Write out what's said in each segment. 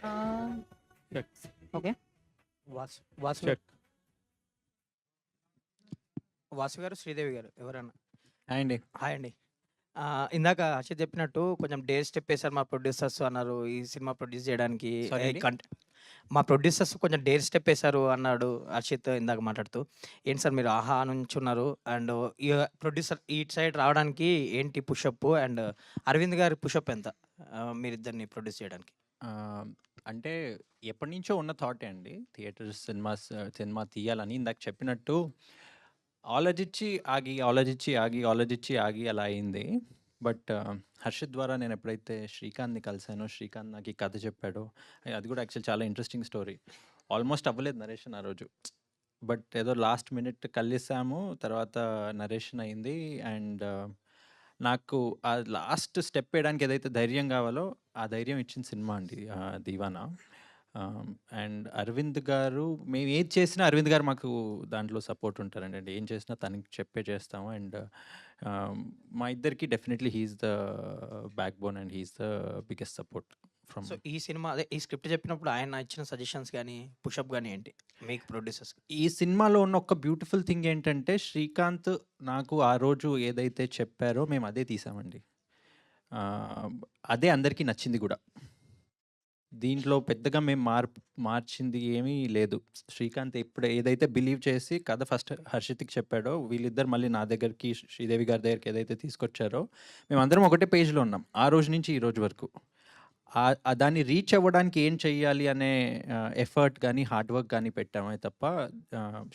ఆహ్, check. Okay. Vasu Vasu check. Vasu garu, Sridevi గారు ఎవరన్నా? హాయ్ అండి. హాయ్ అండి. ఇందాక హర్షిత్ చెప్పినట్టు కొంచెం డేర్ స్టెప్ వేశారు మా ప్రొడ్యూసర్స్ అన్నారు ఈ సినిమా ప్రొడ్యూస్ చేయడానికి. సారీ అండి? మా ప్రొడ్యూసర్స్ కొంచెం డేర్ స్టెప్ వేశారు అన్నాడు హర్షిత్ ఇందాక మాట్లాడుతూ. ఏంటి సార్ మీరు ఆహా నుంచున్నారు అండ్ ఈ ప్రొడ్యూసర్ ఇటు సైడ్ రావడానికి ఏంటి పుషప్ అండ్ అరవింద్ గారి పుషప్ ఎంత మీరిద్దరిని ప్రొడ్యూస్ చేయడానికి? అంటే ఎప్పటినుంచో ఉన్న థాటే అండి. సినిమా తీయాలని ఇందాక చెప్పినట్టు ఆలోచించి ఆగి, ఆలోచించి ఆగి, ఆలోచించి ఆగి అలా అయింది. బట్ హర్షిత్ ద్వారా నేను ఎప్పుడైతే శ్రీకాంత్‌ని కలిసానో, శ్రీకాంత్ నాకు ఈ కథ చెప్పాడో, అది కూడా యాక్చువల్లీ చాలా ఇంట్రెస్టింగ్ స్టోరీ. ఆల్మోస్ట్ అవ్వలేదు నరేషన్ ఆ రోజు. బట్ ఏదో లాస్ట్ మినిట్ కలిసాము. తర్వాత నరేషన్ అయింది. అండ్ నాకు ఆ లాస్ట్ స్టెప్ వేయడానికి ఏదైతే ధైర్యం కావాలో, ఆ ధైర్యం ఇచ్చిన సినిమా అండి 'దీవానా'. అండ్ అరవింద్ గారు మేము ఏది చేసినా అరవింద్ గారు మాకు దాంట్లో సపోర్ట్ ఉంటారండి. అంటే ఏం చేసినా తనకి చెప్పే చేస్తాము. అండ్ మా ఇద్దరికి definitely he's the backbone and he's the biggest support from. So ఈ సినిమా అదే ఈ స్క్రిప్ట్ చెప్పినప్పుడు ఆయన ఇచ్చిన సజెషన్స్ కానీ పుషప్ కానీ ఏంటి మీకు ప్రొడ్యూసర్స్? ఈ సినిమాలో ఉన్న ఒక బ్యూటిఫుల్ థింగ్ ఏంటంటే శ్రీకాంత్ నాకు ఆ రోజు ఏదైతే చెప్పారో మేము అదే తీసామండి. అదే అందరికీ నచ్చింది కూడా. దీంట్లో పెద్దగా మేము మార్చింది ఏమీ లేదు. శ్రీకాంత్ ఇప్పుడు ఏదైతే బిలీవ్ చేసి కథ ఫస్ట్ హర్షిత్‌కి చెప్పాడో, వీళ్ళిద్దరు మళ్ళీ నా దగ్గరికి, శ్రీదేవి గారి దగ్గరికి ఏదైతే తీసుకొచ్చారో, మేమందరం ఒకటే పేజ్‌లో ఉన్నాం. ఆ రోజు నుంచి ఈ రోజు వరకు. దాన్ని రీచ్ అవ్వడానికి ఏం చెయ్యాలి అనే ఎఫర్ట్ గానీ, హార్డ్ వర్క్ గానీ పెట్టామే తప్ప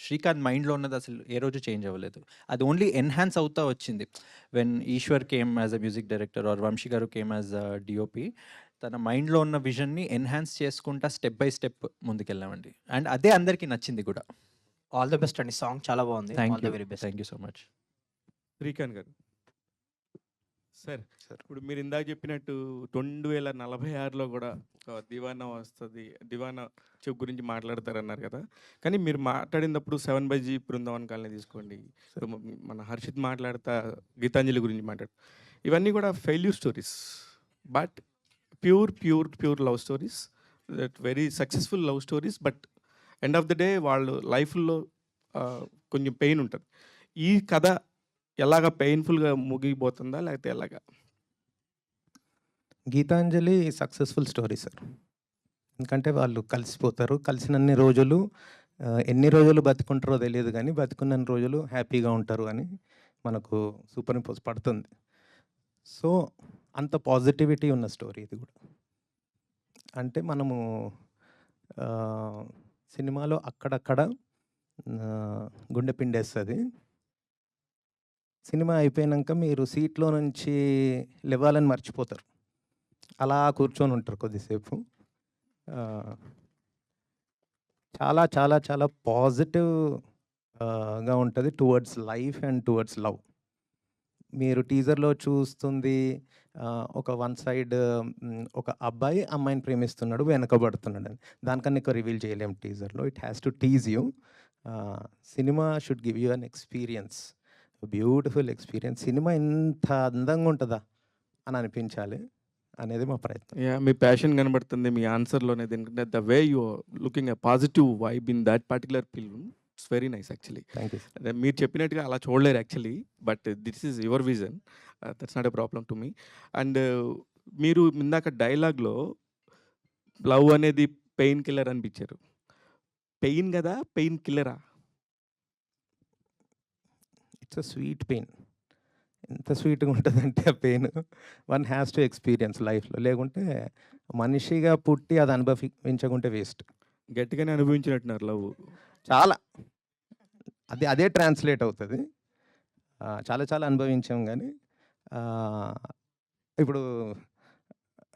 శ్రీకాంత్ మైండ్‌లో ఉన్నది అసలు ఏ రోజు చేంజ్ అవ్వలేదు. అది ఓన్లీ ఎన్హాన్స్ అవుతా వచ్చింది. When Eshwar came as a music director or Vamsi garu came as DOP, తన మైండ్‌లో ఉన్న విజన్‌ని ఎన్హాన్స్ చేసుకుంటా స్టెప్ బై స్టెప్ ముందుకెళ్ళామండి. అండ్ అదే అందరికీ నచ్చింది కూడా. ఆల్ ది బెస్ట్ అండి. సాంగ్ చాలా బాగుంది. All the very best. Thank you so much. Srikanth garu sir, ఇప్పుడు మీరు ఇందాక చెప్పినట్టు 2046లో కూడా ఒక దివానా వస్తుంది, దివానా గురించి మాట్లాడతారన్నారు కదా. కానీ మీరు మాట్లాడినప్పుడు 7/G బృందావన్ కాలనీ తీసుకోండి, ఇప్పుడు మన హర్షిత్ మాట్లాడతా గీతాంజలి గురించి మాట్లాడు, ఇవన్నీ కూడా failure stories. But pure love stories, that very successful love stories. But end of the day వాళ్ళు లైఫ్లో కొంచెం పెయిన్ ఉంటుంది. ఈ కథ ఎలాగ పెయిన్ఫుల్గా ముగిపోతుందా లేకపోతే ఎలాగా? Geetanjali successful story sir. ఎందుకంటే వాళ్ళు కలిసిపోతారు. కలిసినన్ని రోజులు ఎన్ని రోజులు బతికుంటారో తెలియదు కానీ బతికున్నన్ని రోజులు హ్యాపీగా ఉంటారు అని మనకు సూపర్ ఇంపోజ్ పడుతుంది. సో అంత పాజిటివిటీ ఉన్న స్టోరీ ఇది కూడా. అంటే మనము సినిమాలో అక్కడక్కడ గుండె పిండేస్తుంది. సినిమా అయిపోయాక మీరు సీట్లో నుంచి లేవాలని మర్చిపోతారు. అలా కూర్చొని ఉంటారు కొద్దిసేపు. చాలా చాలా చాలా పాజిటివ్గా ఉంటుంది towards life and towards love. మీరు టీజర్లో చూస్తుంది ఒక వన్ సైడ్ ఒక అబ్బాయి అమ్మాయిని ప్రేమిస్తున్నాడు, వెనకబడుతున్నాడు అని. దానికన్నా ఎక్కువ రివీల్ చేయలేము టీజర్లో. It has to tease you. Cinema should give you an experience, beautiful experience. Cinema ఇంత అందంగా ఉంటుందా అని అనిపించాలి అనేది మా ప్రయత్నం. మీ ప్యాషన్ కనబడుతుంది మీ ఆన్సర్లోనే. ఎందుకంటే the way you looking a positive vibe in that particular film, it's very nice actually. Thank you. అదే మీరు చెప్పినట్టుగా అలా చూడలేరు actually, but this is your vision. That's not a problem to me. And మీరు ఇందాక డైలాగ్లో లవ్ అనేది pain killer అనిపించారు. పెయిన్ కదా, పెయిన్ కిల్లరా? It's a sweet pain. ఎంత స్వీట్గా ఉంటుందంటే ఆ pain one has to experience లైఫ్లో. లేకుంటే మనిషిగా పుట్టి అది అనుభవించకుంటే వేస్ట్. గట్టిగానే అనుభవించినట్టున్నారు లవ్. చాలా అదే ట్రాన్స్లేట్ అవుతుంది. చాలా చాలా అనుభవించాం. కానీ ఇప్పుడు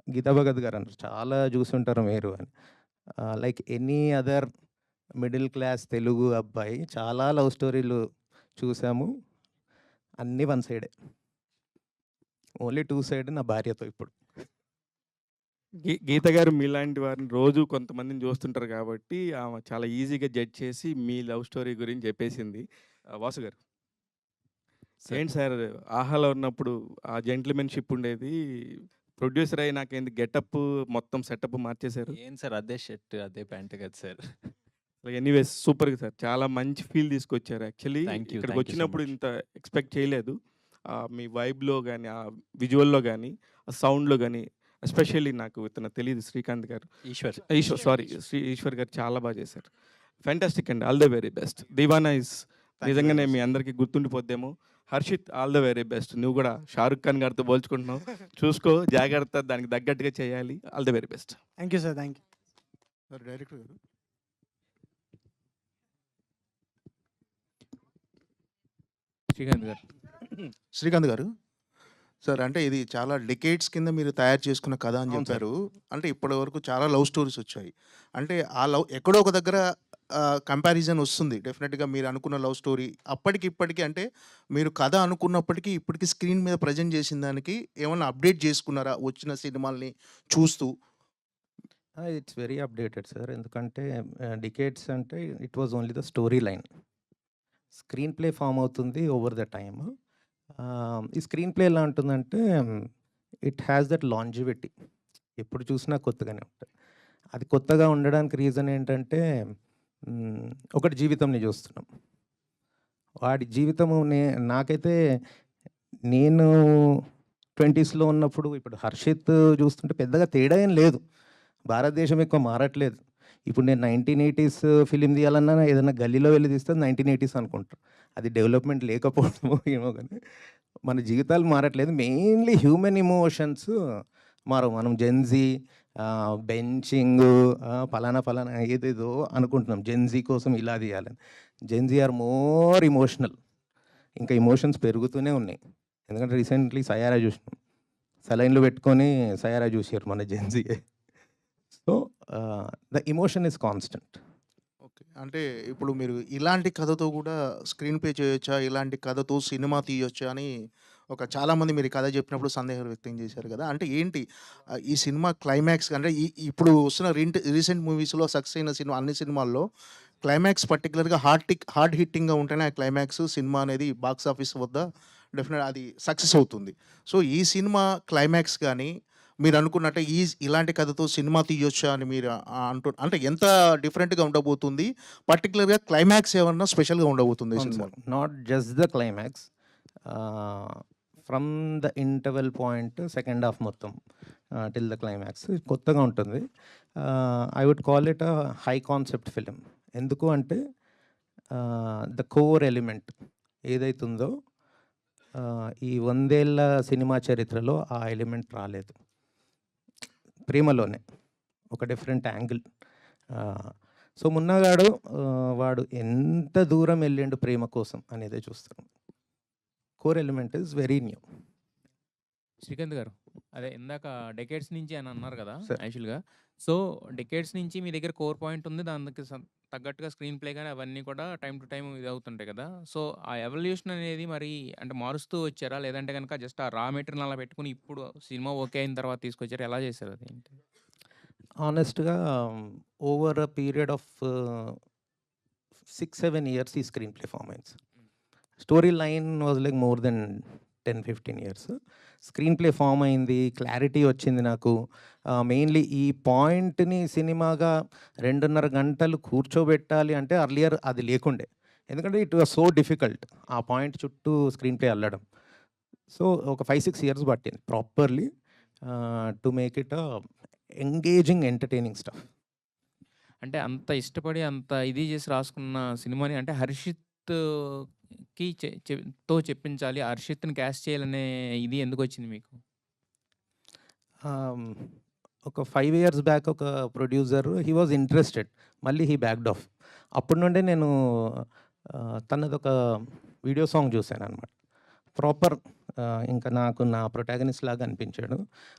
గీతా భగత్ గారు అన్నారు, చాలా చూసుంటారు మీరు అని. Like any other middle class Telugu అబ్బాయి చాలా లవ్ స్టోరీలు చూసాము. అన్నీ వన్ సైడే, ఓన్లీ టూ సైడ్ నా భార్యతో. ఇప్పుడు గీత గారు మీలాంటి వారిని రోజు కొంతమందిని చూస్తుంటారు కాబట్టి ఆమె చాలా ఈజీగా జడ్జ్ చేసి మీ లవ్ స్టోరీ గురించి చెప్పేసింది. వాసు గారు ఏంటి సార్, ఆహాలో ఉన్నప్పుడు ఆ జెంట్మెన్షిప్ ఉండేది, ప్రొడ్యూసర్ అయ్యి నాకేంది గెటప్ మొత్తం సెటప్ మార్చేశారు. ఏం సార్ అదే షర్ట్, అదే ప్యాంట్ కదా సార్. ఎనీవేస్ సూపర్‌గా సార్. చాలా మంచి ఫీల్ తీసుకొచ్చారు. Actually thank you. Thank you so ఇక్కడికొచ్చినప్పుడు మచ్. ఇంత ఎక్స్‌పెక్ట్ చేయలేదు. మీ వైబ్‌లో గాని, ఆ విజువల్‌లో గాని, ఆ సౌండ్‌లో గాని ఎస్పెషల్లీ నాకు ఇతను తెలీదు శ్రీకాంత్ గారు. ఈశ్వర్. ఈశ్వర్ గారు చాలా బాగా చేశారు. ఫెంటాస్టిక్ అండి. All the very best. 'Deewana' is నిజంగానే మీ అందరికీ గుర్తుండిపోద్దేమో. Harshith all the very best. నువ్వు కూడా 'షారుఖ్ ఖాన్' గారితో పోల్చుకుంటున్నావు. చూసుకో జాగ్రత్త. దానికి తగ్గట్టుగా చేయాలి. All the very best. Thank you sir. Thank you. Sir director గారు శ్రీకాంత్ గారు. శ్రీకాంత్ గారు సార్ అంటే ఇది చాలా డెకేడ్స్ కింద మీరు తయారు చేసుకున్న కథ అని అవును సార్. చెప్పారు. అంటే ఇప్పటి వరకు చాలా లవ్ స్టోరీస్ వచ్చాయి. అంటే ఆ లవ్ ఎక్కడో ఒక దగ్గర కంపారిజన్ వస్తుంది డెఫినెట్గా. మీరు అనుకున్న లవ్ స్టోరీ అప్పటికి ఇప్పటికి అంటే మీరు కథ అనుకున్నప్పటికీ ఇప్పటికి స్క్రీన్ మీద ప్రజెంట్ చేసిన దానికి ఏమన్నా అప్డేట్ చేసుకున్నారా వచ్చిన సినిమాల్ని చూస్తూ? It's very updated sir. ఎందుకంటే డికేట్స్ అంటే it was only the story line. Screen play form అవుతుంది ఓవర్ ద టైమ్. ఈ స్క్రీన్ ప్లే ఎలా ఉంటుందంటే ఇట్ హ్యాస్ దట్ లాంజివిటీ. ఎప్పుడు చూసినా కొత్తగానే ఉంటుంది. అది కొత్తగా ఉండడానికి రీజన్ ఏంటంటే ఒకటి జీవితంని చూస్తున్నాం. వాడి జీవితము నాకైతే నేను 20స్లో ఉన్నప్పుడు ఇప్పుడు హర్షిత్ చూస్తుంటే పెద్దగా తేడా ఏం లేదు. భారతదేశం ఎక్కువ మారట్లేదు. ఇప్పుడు నేను 1980s ఫిలిం తీయాలన్నా ఏదైనా గల్లీలో వెళ్ళి తీస్తే 1980s అనుకుంటారు. అది డెవలప్మెంట్ లేకపోవడమో ఏమో కానీ మన జీవితాలు మారట్లేదు. మెయిన్లీ హ్యూమన్ ఎమోషన్స్ మారవు. మనం జెన్జీ బెంచింగ్ ఫలానా ఫలానా ఏదేదో అనుకుంటున్నాం. జెన్జీ కోసం ఇలా తీయాలని. Gen Z are more emotional. ఇంకా ఇమోషన్స్ పెరుగుతూనే ఉన్నాయి. ఎందుకంటే రీసెంట్లీ సయారా చూసినాం. సలైన్లు పెట్టుకొని సయారా చూసారు మన Gen Z. So the emotion is constant. Okay. అంటే ఇప్పుడు మీరు ఇలాంటి కథతో కూడా స్క్రీన్ ప్లే చేయొచ్చా? ఇలాంటి కథతో సినిమా తీయొచ్చా అని చాలామంది మీరు ఈ కథ చెప్పినప్పుడు సందేహాలు వ్యక్తం చేశారు కదా! అంటే ఏంటి ఈ సినిమా క్లైమాక్స్ అంటే ఇప్పుడు వస్తున్న రీసెంట్ మూవీస్‌లో సక్సెస్ అయిన సినిమా అన్ని సినిమాల్లో క్లైమాక్స్ పర్టిక్యులర్‌గా హార్డ్ హిట్టింగ్‌గా ఉంటేనే ఆ క్లైమాక్స్ సినిమా అనేది బాక్స్ ఆఫీస్ వద్ద డెఫినెట్ అది సక్సెస్ అవుతుంది. సో ఈ సినిమా క్లైమాక్స్ గాని మీరు అనుకున్నట్టే ఇలాంటి కథతో సినిమా తీయొచ్చా అని మీరు అంటే ఎంత డిఫరెంట్‌గా ఉండబోతుంది? పర్టిక్యులర్‌గా క్లైమాక్స్ ఏమన్నా స్పెషల్‌గా ఉండబోతుందా ఈ సినిమాలో? Not just the climax. From the interval point second half మొత్తం టిల్ ద క్లైమాక్స్ కొత్తగా ఉంటుంది. I would call it a high concept film. ఎందుకు అంటే ద కోర్ ఎలిమెంట్ ఏదైతుందో ఈ 100 ఏళ్ల సినిమా చరిత్రలో ఆ ఎలిమెంట్ రాలేదు. ప్రేమలోనే ఒక డిఫరెంట్ యాంగిల్. సో మున్నగాడు వాడు ఎంత దూరం వెళ్ళిండు ప్రేమ కోసం అనేదే చూస్తాం. Core element is very new. Srikanth గారు, అదే ఇందాక డెకేడ్స్ నుంచి అని అన్నారు కదా Sir. యాక్చువల్‌గా. సో డెకేడ్స్ నుంచి మీ దగ్గర కోర్ పాయింట్ ఉంది. దానికి తగ్గట్టుగా స్క్రీన్ ప్లే గాని అవన్నీ కూడా టైమ్ టు టైమ్ ఇది అవుతుంటాయి కదా! సో ఆ ఎవల్యూషన్ అనేది మరి అంటే మారుస్తూ వచ్చారా? లేదంటే గనుక జస్ట్ ఆ రా మెటీరియల్ అలా పెట్టుకొని ఇప్పుడు సినిమా ఓకే అయిన తర్వాత తీసుకొచ్చారా? ఎలా చేశారు అదేంటి? ఆనెస్ట్‌గా over a period of 6-7 years ఈ స్క్రీన్ ప్లే ఫామ్ అయింది. Story line was like more than 10-15 years. Screen play form అయింది. క్లారిటీ వచ్చింది నాకు. మెయిన్లీ ఈ పాయింట్‌ని సినిమాగా 2.5 గంటలు కూర్చోబెట్టాలి అంటే అర్లియర్ అది లేకుండే. ఎందుకంటే ఇట్ వాజ్ సో డిఫికల్ట్ ఆ పాయింట్ చుట్టూ స్క్రీన్ ప్లే అల్లడం. సో ఒక 5-6 ఇయర్స్ పట్టింది properly to make it engaging entertaining stuff. అంటే అంత ఇష్టపడి అంత ఇది చేసి రాసుకున్న సినిమాని అంటే హర్షిత్‌కి తో చెప్పించాలి. హర్షిత్‌ని క్యాస్ట్ చేయాలనే ఇది ఎందుకొచ్చింది మీకు? ఒక 5 ఇయర్స్ బ్యాక్ ఒక ప్రొడ్యూసర్ హీ వాజ్ ఇంట్రెస్టెడ్. మళ్ళీ హీ బ్యాక్డ్ ఆఫ్. అప్పటి నుండే నేను తనదొక వీడియో సాంగ్ చూశాననమాట. ప్రాపర్ ఇంకా నాకు నా ప్రొటాగనిస్ట్ లాగా అనిపించాడు.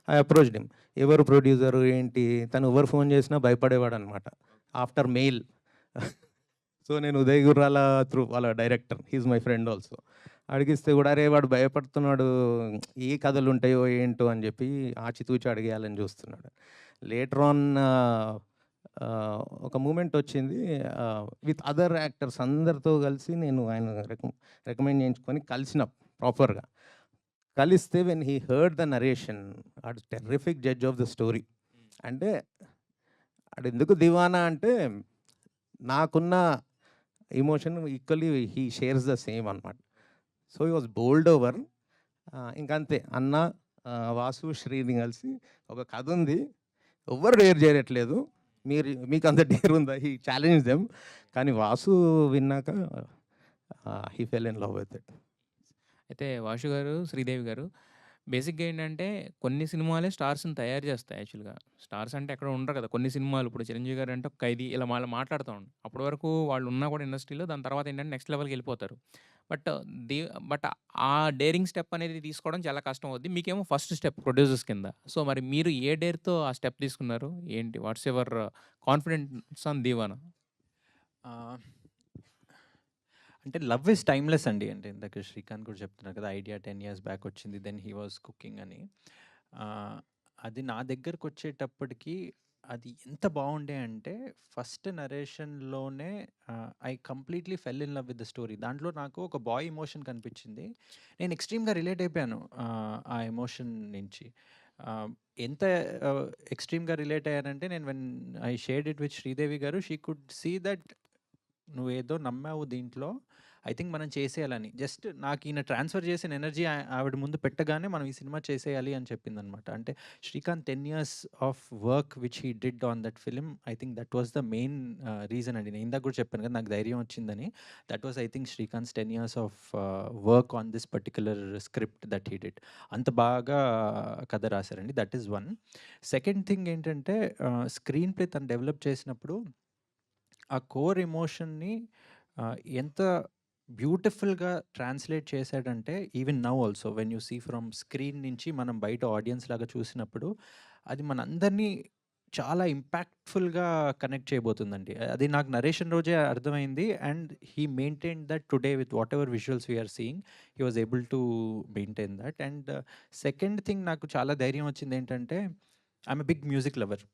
I approached him. ఎవరు ప్రొడ్యూసరు ఏంటి? తను ఎవరు ఫోన్ చేసినా భయపడేవాడు అనమాట. After mail. సో నేను ఉదయ్ గుర్రాల త్రూ వాళ్ళ director, he is my friend also. అడిగిస్తే కూడా అరే వాడు భయపడుతున్నాడు, ఏ కథలు ఉంటాయో ఏంటో అని చెప్పి ఆచితూచి అడిగేయాలని చూస్తున్నాడు. లేటర్ ఆన్ ఒక మూమెంట్ వచ్చింది. విత్ అదర్ యాక్టర్స్ అందరితో కలిసి నేను ఆయన రికమెండ్ చేయించుకొని కలిసిన ప్రాపర్గా కలిస్తే when he heard the narration ఆడు terrific judge of the story. అంటే ఆడు ఎందుకు దివానా అంటే నాకున్న emotion equally he shares the same అనమాట. So he was bowled over. ఇంకంతే అన్న వాసు శ్రీని కలిసి ఒక కథ ఉంది, ఎవ్వరు డేర్ చేయట్లేదు, మీకు అంత డేర్ ఉందా, హీ ఛాలెంజ్ దెమ్. కానీ వాసు విన్నాక he fell in love with it. అయితే వాషు గారు, శ్రీదేవి గారు బేసిక్‌గా ఏంటంటే కొన్ని సినిమాలే స్టార్స్‌ని తయారు చేస్తాయి యాక్చువల్‌గా. స్టార్స్ అంటే ఎక్కడ ఉండరు కదా! కొన్ని సినిమాలు ఇప్పుడు 'చిరంజీవి' గారు అంటే ఒక 'ఖైదీ' ఇలా వాళ్ళు మాట్లాడుతా ఉంటారు. అప్పటి వరకు వాళ్ళు ఉన్నా కూడా ఇండస్ట్రీలో దాని తర్వాత ఏంటంటే నెక్స్ట్ లెవెల్‌కెళ్ళిపోతారు. బట్ ది బట్ ఆ డేరింగ్ స్టెప్ అనేది తీసుకోవడం చాలా కష్టం అవుద్ది. మీకేమో ఫస్ట్ స్టెప్ ప్రొడ్యూసర్స్ కింద. సో, మరి మీరు ఏ డేర్‌తో ఆ స్టెప్ తీసుకున్నారు? ఏంటి? What's your confidence on 'Deewana'? ఆహ్, అంటే లవ్ ఈజ్ టైమ్‌లెస్ అండి. అంటే ఇందాక శ్రీకాంత్ కూడా చెప్తున్నారు కదా! ఐడియా 10 ఇయర్స్ బ్యాక్ వచ్చింది. దెన్ హీ వాస్ కుకింగ్ అని. ఆహ్, అది నా దగ్గరకొచ్చేటప్పటికి అది ఎంత బావుండే అంటే ఫస్ట్ నరేషన్‌లోనే I completely fell in love with the story. దాంట్లో నాకు ఒక బాయ్ ఎమోషన్ కనిపించింది. నేను ఎక్స్‌ట్రీమ్‌గా రిలేట్ అయిపోయాను ఆ ఎమోషన్ నుంచి. ఆహ్, ఎంత ఎక్స్‌ట్రీమ్‌గా రిలేట్ అయ్యానంటే నేను when I shared it with Sridevi గారు, షీ కుడ్ సీ దట్ నువ్వేదో నమ్మావు దీంట్లో. ఐ థింక్ మనం చేసేయాలని. జస్ట్ నాకు ఈయన ట్రాన్స్‌ఫర్ చేసిన ఎనర్జీ ఆవిడ ముందు పెట్టగానే మనం ఈ సినిమా చేసేయాలి అని చెప్పిందనమాట. అంటే Srikanth 10 years of work which he did on that film, I think that was the main reason అండి. నేను ఇందాక కూడా చెప్పాను కదా! నాకు ధైర్యం వచ్చిందని. That was I think Srikanth's 10 years of work on this particular script that he did. అంత బాగా కథ రాశారండి. That is one. Second thing ఏంటంటే స్క్రీన్ ప్లే తను డెవలప్ చేసినప్పుడు ఆ కోర్ ఎమోషన్‌ని ఎంత బ్యూటిఫుల్‌గా ట్రాన్స్‌లేట్ చేశాడంటే even now also when you see from screen నుంచి మనం బయట ఆడియన్స్ లాగా చూసినప్పుడు అది మనందరినీ చాలా ఇంపాక్ట్‌ఫుల్‌గా కనెక్ట్ చేయబోతుందండి. అది నాకు నరేషన్ రోజే అర్థమైంది. And he maintained that today with whatever visuals we are seeing. He was able to maintain that. And second thing నాకు చాలా ధైర్యం వచ్చిందేంటంటే I'm a big music lover.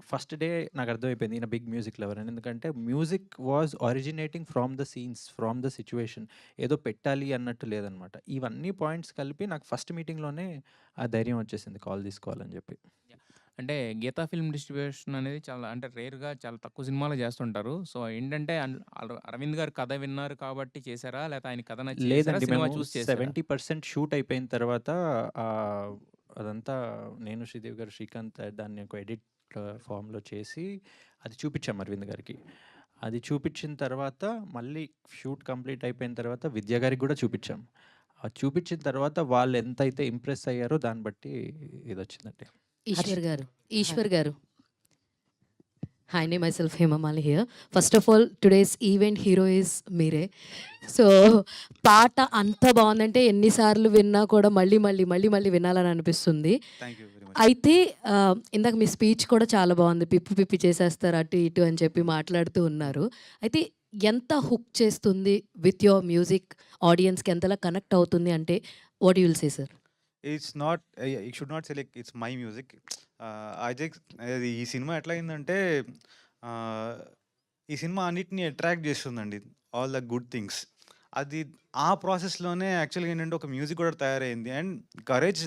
First day నాకు అర్థమైపోయింది ఈయన బిగ్ మ్యూజిక్ లవర్ అని. ఎందుకంటే music was originating from the scenes, from the situation. ఏదో పెట్టాలి అన్నట్టు లేదనమాట. ఇవన్నీ పాయింట్స్ కలిపి నాకు ఫస్ట్ మీటింగ్‌లోనే ఆ ధైర్యం వచ్చేసింది కాల్ తీసుకోవాలని చెప్పి. అంటే గీతా ఫిల్మ్ డిస్ట్రిబ్యూషన్ అనేది చాలా అంటే రేర్‌గా చాలా తక్కువ సినిమాలు చేస్తుంటారు. సో, ఏంటంటే అరవింద్ గారి కథ విన్నారు కాబట్టి చేసారా? లేకపోతే ఆయన కథ నచ్చి చేసారా? లేదండి. సినిమా మేము చూసి చేసారా? 70% షూట్ అయిపోయిన తర్వాత అదంతా నేను, శ్రీదేవి గారు, శ్రీకాంత్ దాన్ని ఒక ఎడిట్ ఫామ్‌లో చేసి అది చూపిచ్చాం అరవింద్ గారికి. అది చూపిచ్చిన తర్వాత మళ్ళీ షూట్ కంప్లీట్ అయిపోయిన తర్వాత విద్యా గారికి గూడా చూపిచ్చాం. అది చూపిచ్చిన తర్వాత వాళ్ళు ఎంతైతే ఇంప్రెస్ అయ్యారో దాన్ని బట్టి ఇదొచ్చిందండి. ఈశ్వర్ గారు, ఈశ్వర్ గారు. హాయ్ నే myself Hemamali here. First of all today's event hero is మీరే. సో పాట అంత బాగుందంటే ఎన్నిసార్లు విన్నా కూడా మళ్ళీ మళ్ళీ మళ్ళీ మళ్ళీ వినాలని అనిపిస్తుంది. Thank you very much. అయితే ఇందాక మీ స్పీచ్ కూడా చాలా బాగుంది. పిప్పి పిప్పి చేసేస్తారు అటు ఇటు అని చెప్పి మాట్లాడుతూ ఉన్నారు. అయితే ఎంత హుక్ చేస్తుంది విత్ యువర్ మ్యూజిక్, ఆడియన్స్కి ఎంతలా కనెక్ట్ అవుతుంది అంటే what you will say sir? It's not you should not say like it's my music. అది ఈ సినిమా ఎట్లా అయిందంటే ఈ సినిమా అన్నిటిని అట్రాక్ట్ చేస్తుందండి, ఆల్ ద గుడ్ థింగ్స్. అది ఆ ప్రాసెస్లోనే యాక్చువల్గా ఏంటంటే ఒక మ్యూజిక్ కూడా తయారైంది. అండ్ కరేజ్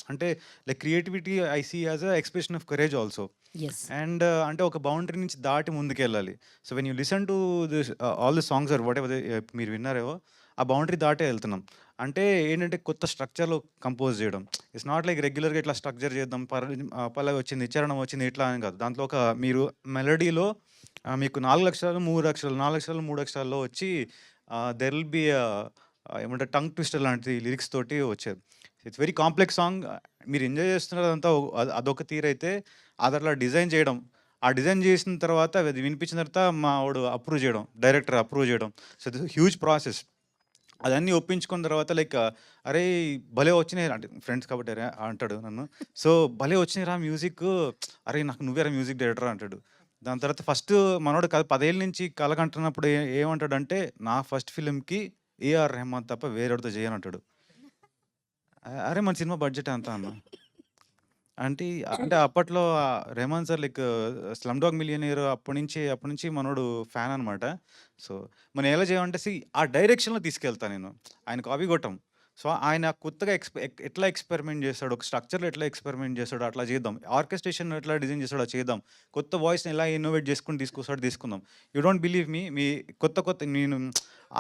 అంటే like creativity I see as a expression of courage also. Yes. And అంటే ఒక బౌండరీ నుంచి దాటి ముందుకెళ్ళాలి. So when you listen to this all the songs or whatever మీరు విన్నారేవో ఆ బౌండరీ దాటే వెళ్తున్నాం. అంటే ఏంటంటే కొత్త స్ట్రక్చర్లో కంపోజ్ చేయడం. ఇట్స్ నాట్ లైక్ రెగ్యులర్గా ఇట్లా స్ట్రక్చర్ చేద్దాం, పల్లవి వచ్చింది, చరణం వచ్చింది ఇట్లా అని కాదు. దాంట్లో ఒక మీరు మెలడీలో మీకు 4 అక్షరాలు 3 అక్షరాలు 4 అక్షరాలు 3 అక్షరాల్లో వచ్చి దెర్ విల్ బి ఏమంటారు టంగ్ ట్విస్టర్ లాంటి లిరిక్స్ తోటి వచ్చేది. It's very complex song. మీరు ఎంజాయ్ చేస్తున్నదంతా అదొక తీరైతే అది అట్లా డిజైన్ చేయడం, ఆ డిజైన్ చేసిన తర్వాత అది వినిపించిన తర్వాత మా వాడు అప్రూవ్ చేయడం, డైరెక్టర్ అప్రూవ్ చేయడం. So this huge process. అదన్నీ ఒప్పించుకున్న తర్వాత లైక్ అరే భలే వచ్చినాయి అంటే ఫ్రెండ్స్ కాబట్టి అంటాడు నన్ను. సో భలే వచ్చినాయి రా మ్యూజిక్, అరే నాకు నువ్వేరా మ్యూజిక్ డైరెక్టర్ అంటాడు. దాని తర్వాత ఫస్ట్ మనోడు 10 ఏళ్ళ నుంచి కలకంటున్నప్పుడు ఏమంటాడంటే నా ఫస్ట్ ఫిలింకి ఏఆర్ రెహమాన్ తప్ప వేరేవాడితో చేయను అంటాడు. అరే మన సినిమా బడ్జెట్ ఎంత అన్న అంటే అంటే అప్పట్లో Rahman sir like Slumdog Millionaire అప్పటి నుంచి మనోడు ఫ్యాన్ అనమాట. సో మనం ఎలా చేయమంటే ఆ డైరెక్షన్లో తీసుకెళ్తాను నేను. ఆయన కాపీ కొట్టాం. సో ఆయన కొత్తగా ఎట్లా ఎక్స్పెరిమెంట్ చేస్తాడు, ఒక స్ట్రక్చర్లో ఎట్లా ఎక్స్పెరిమెంట్ చేస్తాడు అట్లా చేద్దాం, ఆర్కెస్ట్రేషన్ ఎట్లా డిజైన్ చేస్తాడో చేద్దాం, కొత్త వాయిస్ని ఎలా ఇన్నోవేట్ చేసుకుని తీసుకుందాం. యూ డోంట్ బిలీవ్ మీ కొత్త నేను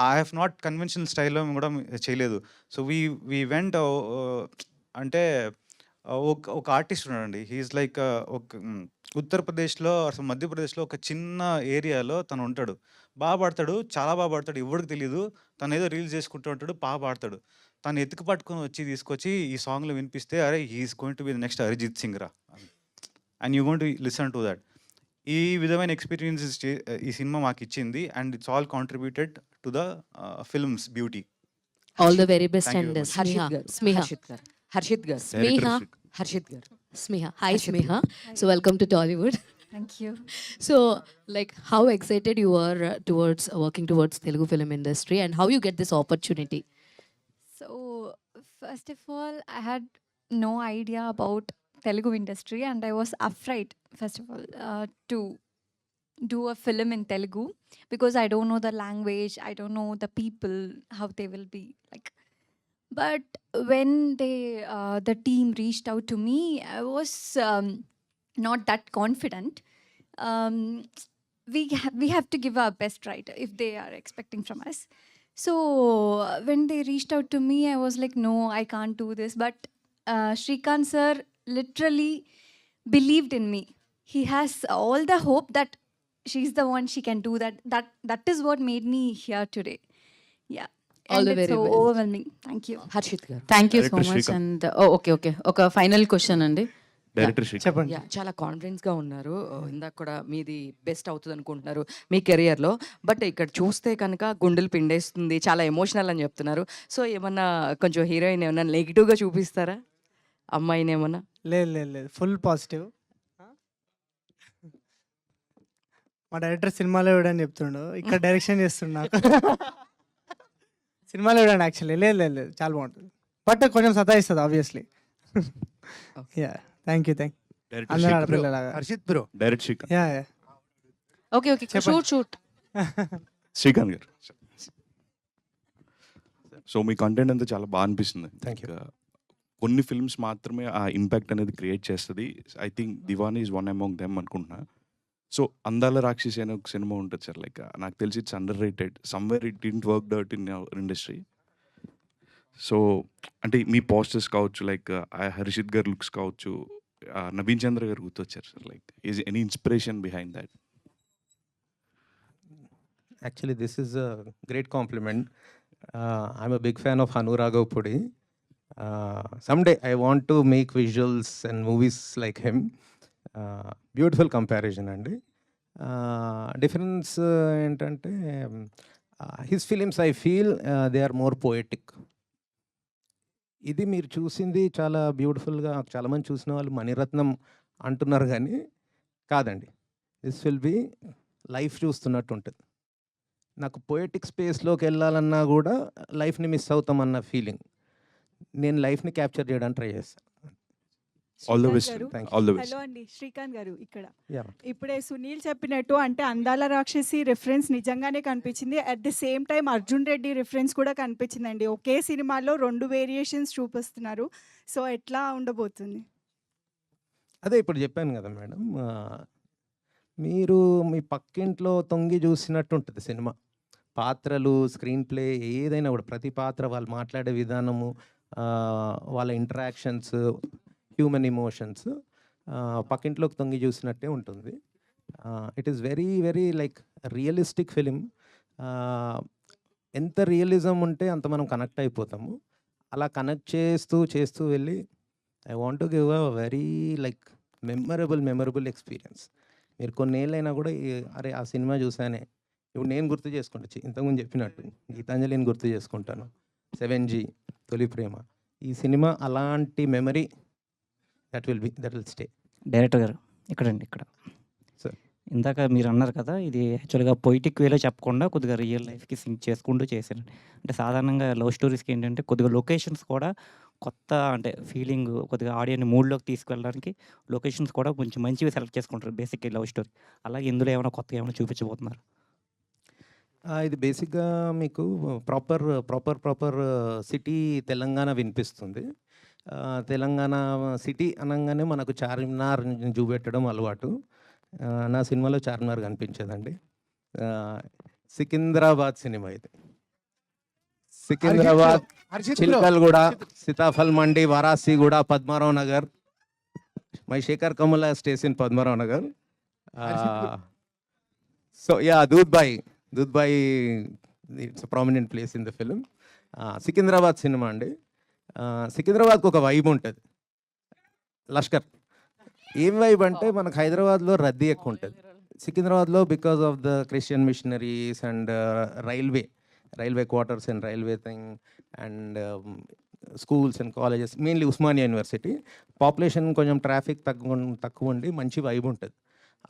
ఐ హ్యావ్ నాట్ కన్వెన్షనల్ స్టైల్లో కూడా చేయలేదు. సో వీ వెంట్ అంటే ఒక ఆర్టిస్ట్ ఉన్నాడండి. హీఈస్ లైక్ ఉత్తరప్రదేశ్లో అసలు మధ్యప్రదేశ్లో ఒక చిన్న ఏరియాలో తను ఉంటాడు. బాగా పాడతాడు, చాలా బాగా పాడతాడు, ఎవరికి తెలియదు. తను ఏదో రీల్స్ చేసుకుంటూ ఉంటాడు, బాగా పాడతాడు. తను ఎత్తుకు పట్టుకొని తీసుకొచ్చి ఈ సాంగ్లో వినిపిస్తే అరే he's going to be the next Arijit Singh రా, and you going to listen to that. ఈ విధమైన ఎక్స్పీరియన్సెస్ ఈ సినిమా మాకు ఇచ్చింది, and it's all contributed to the film's beauty. All the very best. Thank you and very much. Smiha Harshith గారు స్మిహ హర్షిత్ గారు Smiha hi Smiha. So welcome to Tollywood. Thank you. So, like, how excited you are towards working towards Telugu film industry, and how you get this opportunity? So, first of all, I had no idea about Telugu industry, and I was afraid, first of all, to do a film in Telugu because I don't know the language, I don't know the people, how they will be like. But when the team reached out to me, I was not that confident. Um, we have to give our best, right, if they are expecting from us. So when they reached out to me, I was like, no, I can't do this. But Shrikant sir literally believed in me. He has all the hope that she's the one, she can do that. That is what made me here today. Yeah. All And the it's very so best. overwhelming. Thank you. Harshith గారు thank you so Director much. Srikanth. And okay ఒక final question అండి. Director Srikanth. చెప్పండి. Yeah చాలా కాన్ఫిడెన్స్గా ఉన్నారు. ఇందాక కూడా మీది best అవుతుంది అనుకుంటున్నారు మీ కెరియర్లో. బట్ ఇక్కడ చూస్తే కనుక గుండెలు పిండేస్తుంది, చాలా ఎమోషనల్ అని చెప్తున్నారు. సో ఏమన్నా కొంచెం హీరోయిన్ ఏమన్నా నెగిటివ్గా చూపిస్తారా అమ్మాయిని ఏమన్నా? లేదు ఫుల్ పాజిటివ్. మా డైరెక్టర్ సినిమాలో ఇవ్వడని చెప్తుండు, ఇక్కడ డైరెక్షన్ చేస్తుండు నాకు. సినిమాలో ఇవ్వడండి యాక్చువల్లీ. లేదు చాలా బాగుంటుంది, బట్ కొంచెం సతాయిస్తుంది obviously. Yeah thank you director అందరూ శ్రీకాంత్. ఆడపిల్లలాగా. Harshith bro, direct Srikanth. Yeah okay shoot Srikanth గారు, సో మీ కంటెంట్ అంతా చాలా బాగా అనిపిస్తుంది. Thank you. కొన్ని ఫిల్మ్స్ మాత్రమే ఆ ఇంపాక్ట్ అనేది క్రియేట్ చేస్తుంది. I think Diwani is one among them అనుకుంటున్నా. సో అందాల రాక్షసి అనే ఒక సినిమా ఉంటుంది సార్, లైక్ నాకు తెలిసి it's underrated, somewhere it didn't work out in industry. So అంటే మీ పోస్టర్స్ కావచ్చు, లైక్ హర్షిత్ గారు లుక్స్ కావచ్చు, నవీన్ చంద్ర గారు గుర్తొచ్చారు sir. Like is any inspiration behind that? Actually, this is a great compliment. I'm a big fan of Hanu Raghav Pudi. Someday I want to make visuals and movies like him. Beautiful comparison అండి. Difference ఏంటంటే his films I feel they are more poetic. ఇది మీరు చూసింది చాలా బ్యూటిఫుల్గా, చాలామంది చూసిన వాళ్ళు మణిరత్నం అంటున్నారు కానీ కాదండి. దిస్ విల్ బి లైఫ్ చూస్తున్నట్టు ఉంటుంది. నాకు పోయటిక్ స్పేస్లోకి వెళ్ళాలన్నా కూడా లైఫ్ని మిస్ అవుతామన్న ఫీలింగ్. నేను లైఫ్ని క్యాప్చర్ చేయడానికి ట్రై చేస్తాను. ఆల్ ద శ్రీకాంత్ బెస్ట్, గారు, thank all the best. Hello అండి శ్రీకాంత్ గారు. ఇక్కడ యా ఇప్పుడే సునీల్ చెప్పినట్టు అంటే అందాల రాక్షసి రిఫరెన్స్ నిజంగానే కనిపించింది. At the same time Arjun Reddy reference కూడా కనిపించిందండి. ఒకే సినిమాలో 2 వేరియేషన్స్ చూపిస్తున్నారు. సో ఎట్లా ఉండబోతుంది? అదే ఇప్పుడు చెప్పాను కదా మేడం, మీరు మీ పక్కింట్లో తొంగి చూసినట్టు ఉంటుంది సినిమా. పాత్రలు, స్క్రీన్ ప్లే ఏదైనా కూడా ప్రతి పాత్ర వాళ్ళు మాట్లాడే విధానము, వాళ్ళ ఇంటరాక్షన్స్, హ్యూమన్ ఎమోషన్స్ పక్కింట్లోకి తొంగి చూసినట్టే ఉంటుంది. It is very very like realistic film. ఎంత రియలిజం ఉంటే అంత మనం కనెక్ట్ అయిపోతాము. అలా కనెక్ట్ చేస్తూ వెళ్ళి I want to give a very like memorable experience. మీరు కొన్నేళ్ళైనా కూడా అరే ఆ సినిమా చూసానే, ఇప్పుడు నేను గుర్తు చేసుకుంటా, ఇంతకుముందు చెప్పినట్టు గీతాంజలిని గుర్తు చేసుకుంటాను, 7G, తొలి ప్రేమ. ఈ సినిమా అలాంటి memory that will stay. Director గారు ఇక్కడ సార్, ఇందాక మీరు అన్నారు కదా, ఇది యాక్చువల్గా పొయిటిక్ వేలో చెప్పకుండా కొద్దిగా రియల్ లైఫ్కి సింక్ చేసుకుంటూ చేశాను. అంటే సాధారణంగా లవ్ స్టోరీస్కి ఏంటంటే కొద్దిగా లొకేషన్స్ కూడా కొత్త, అంటే ఫీలింగ్ కొద్దిగా ఆడియన్ని మూడ్లోకి తీసుకెళ్ళడానికి లొకేషన్స్ కూడా కొంచెం మంచివి సెలెక్ట్ చేసుకుంటారు బేసిక్గా లవ్ స్టోరీ. అలాగే ఇందులో ఏమైనా కొత్తగా ఏమైనా చూపించబోతున్నారు? ఇది బేసిక్‌గా మీకు ప్రాపర్ సిటీ తెలంగాణ వినిపిస్తుంది. తెలంగాణ సిటీ అనంగానే మనకు చార్మినార్‌ని చూపెట్టడం అలవాటు. నా సినిమాలో చార్మినార్ కనిపించదండి. సికింద్రాబాద్ సినిమా ఇది. Secunderabad, Chilkalguda, Sitaphal Mandi, Warasiguda, Padmarao Nagar. My Shekhar Kamala stays in Padmarao Nagar. So yeah, Doodh Bowli it's a prominent place in the film. Secunderabad cinema అండి. సికింద్రాబాద్కి ఒక వైబ్ ఉంటుంది. లష్కర్ ఏం వైబ్ అంటే మనకు హైదరాబాద్లో రద్దీ ఎక్కువ ఉంటుంది. సికింద్రాబాద్లో because of the Christian missionaries and railway quarters and railway thing and schools and colleges, mainly Osmania university. Population కొంచెం ట్రాఫిక్ తక్కువ ఉండి మంచి వైబ్ ఉంటుంది.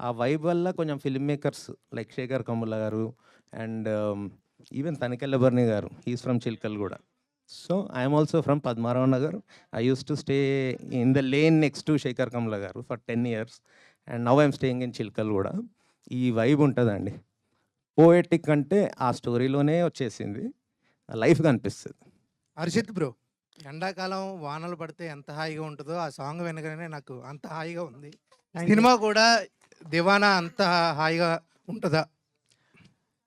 ఆ వైబ్ వల్ల కొంచెం filmmakers like Shekhar Kammula garu and even Tanikella Bharani garu, he's from Chilkalguda. So I'm also from Padmarao Nagar. I use to stay in the lane next to Shekhar Kammula garu for 10 years and now I'm staying in Chilkalguda. ఈ vibe ఉంటుందండి. పోయెటిక్ అంటే ఆ స్టోరీలోనే వచ్చేసింది, లైఫ్ కనిపిస్తుంది. హర్షిత్ బ్రో, ఎండాకాలం వానలు పడితే ఎంత హాయిగా ఉంటుందో ఆ సాంగ్ వినగానే నాకు అంత హాయిగా ఉంది. సినిమా కూడా దివానా అంత హాయిగా ఉంటుందా?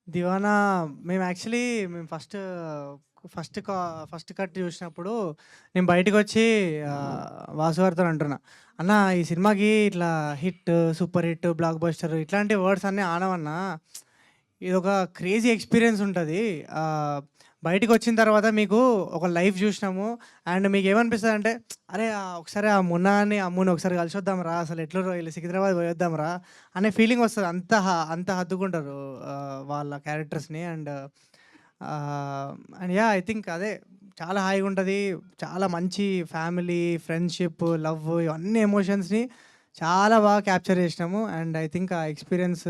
దివానా మేము యాక్చువల్లీ ఫస్ట్ కట్ చూసినప్పుడు నేను బయటకు వచ్చి వాసు గారితో అంటున్నా, అన్న ఈ సినిమాకి ఇట్లా hit, super hit, block buster ఇట్లాంటి వర్డ్స్ అన్నీ ఆనవన్నా, ఇది ఒక క్రేజీ ఎక్స్పీరియన్స్ ఉంటుంది. బయటకు వచ్చిన తర్వాత మీకు ఒక లైఫ్ చూసినాము అండ్ మీకు ఏమనిపిస్తుంది అంటే, అరే ఒకసారి ఆ మున్నాని అమ్ముని ఒకసారి కలిసి వద్దాం రా, అసలు ఎట్లా వెళ్ళి సికింద్రాబాద్ పోయొద్దాం రా అనే ఫీలింగ్ వస్తుంది. అంత హద్దుకుంటారు వాళ్ళ క్యారెక్టర్స్ని. అండ్ యా, ఐ థింక్ అదే చాలా హాయిగా ఉంటుంది. చాలా మంచి ఫ్యామిలీ, ఫ్రెండ్షిప్, లవ్ ఇవన్నీ ఎమోషన్స్ని చాలా బాగా క్యాప్చర్ చేసినాము. అండ్ ఐ థింక్ ఆ ఎక్స్పీరియన్స్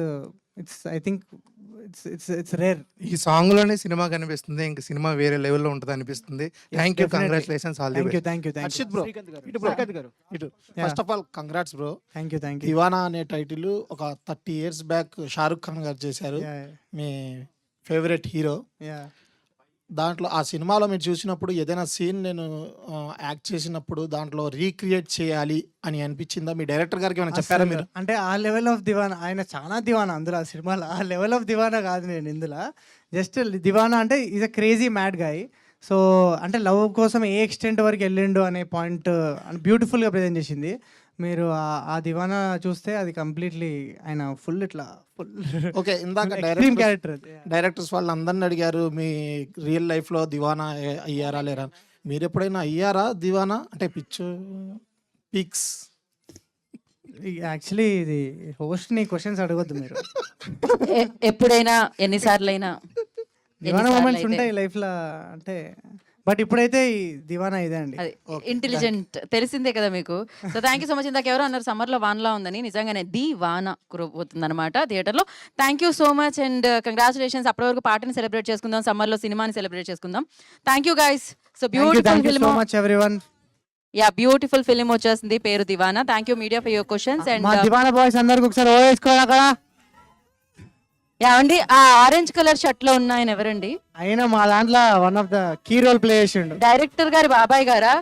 ఇట్స్ రేర్. ఈ సాంగ్ లోనే సినిమా కనిపిస్తుంది, ఇంకా సినిమా వేరే లెవెల్లో ఉంటుంది అనిపిస్తుంది. Thank you, congratulations, all the best. Thank you. Harshith bro, ఇటు first of all congrats bro. Thank you. Deewana అనే టైటిల్ ఒక 30 years బ్యాక్ షారుఖ్ ఖాన్ గారు చేశారు, మీ ఫేవరెట్ హీరో. దాంట్లో ఆ సినిమాలో మీరు చూసినప్పుడు ఏదైనా సీన్ నేను యాక్ట్ చేసినప్పుడు దాంట్లో రీక్రియేట్ చేయాలి అని అనిపించిందా? మీ డైరెక్టర్ గారికి ఏమైనా చెప్పారా మీరు? అంటే ఆ లెవెల్ ఆఫ్ దివానా, ఆయన చాలా దివానా అందులో ఆ సినిమాలో. ఆ లెవెల్ ఆఫ్ దివానా కాదు నేను ఇందులో. జస్ట్ దివానా అంటే is a crazy mad guy. So అంటే లవ్ కోసం ఏ ఎక్స్టెంట్ వరకు వెళ్ళిండు అనే పాయింట్ బ్యూటిఫుల్గా ప్రజెంట్ చేసింది. మీరు ఆ దివానా చూస్తే అది కంప్లీట్లీ ఆయన ఫుల్ ఓకే. ఇందాక క్యారెక్టర్. డైరెక్టర్స్ వాళ్ళు అందరిని అడిగారు మీ రియల్ లైఫ్లో దివానా అయ్యారా లేరా. మీరు ఎప్పుడైనా అయ్యారా దివానా? అంటే పిక్స్ యాక్చువల్లీ ఇది హోస్ట్ని క్వశ్చన్స్ అడగొద్దు మీరు. ఎప్పుడైనా ఎన్నిసార్లు అయినా దివానా మూమెంట్స్ ఉంటాయి లైఫ్లో అంటే, బట్ ఇప్పుడైతే ఈ దివానా ఇదే అండి. ఇంటెలిజెంట్ తెలిసిందే కదా మీకు. So thank you so much. ఇందాక ఎవరో అన్నారు సమ్మర్లో వానలా ఉందని, నిజంగానే దివానా కురబోతుంది అనమాట థియేటర్లో. Thank you so much and congratulations. అప్పటి వరకు పాటని సెలబ్రేట్ చేసుకుందాం, సమ్మర్లో సినిమాని సెలబ్రేట్ చేసుకుందాం. Thank you guys. So beautiful film, yeah beautiful film వచ్చేసింది, పేరు Deewana. Thank you media for your questions. And Deewana boys అందరికి ఒకసారి వేసుకోవాలి అక్కడ. యా అండి, ఆ ఆరెంజ్ కలర్ షర్ట్ లో ఉన్న ఆయన ఎవరండి? అయినా మా దాంట్లో one of the key role play చేసిండు. డైరెక్టర్ గారి బాబాయ్ గారా?